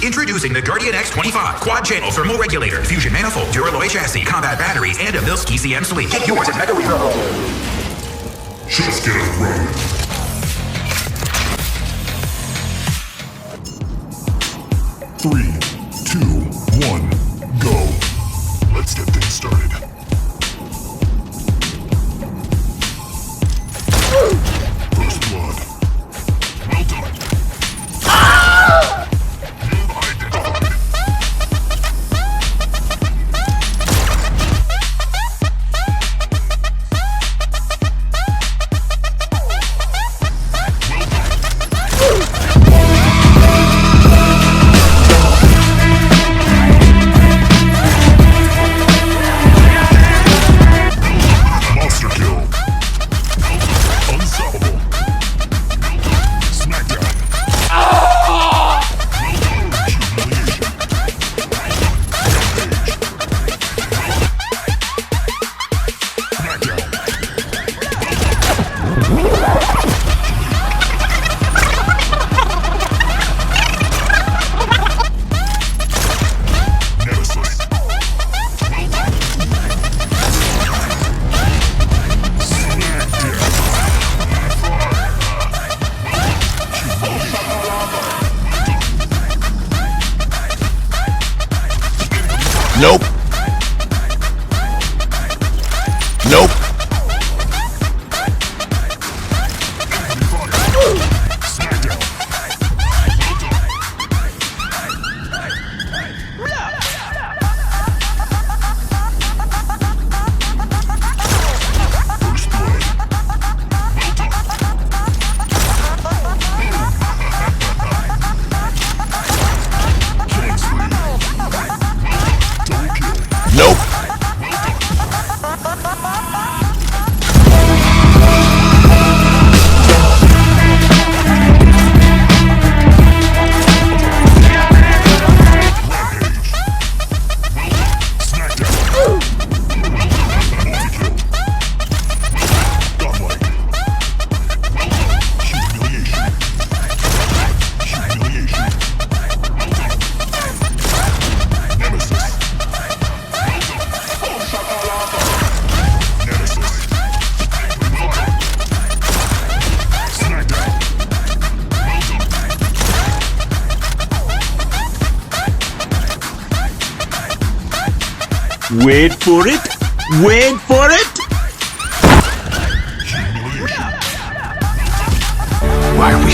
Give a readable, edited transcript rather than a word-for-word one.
Introducing the Guardian X25 quad-channel thermal regulator, fusion manifold, Duralloy chassis, combat batteries, and a Milski CM sleeve. Get yours at Mega Reload. Just get it running. 3, 2, 1, go. Let's get things started. First blood. Well done. Noob identified. Monster kill. Unstoppable. Smackdown. Humiliation. Smackdown. Nemesis. Nope. Nope. Smackdown. First blood. Killing spree. Double kill. Nope. Rampage. Smackdown. Multi-kill. Godlike. Humiliation. Humiliation. Nemesis. Nemesis. Smackdown. Wait for it. Wait for it. Humiliation. Why are we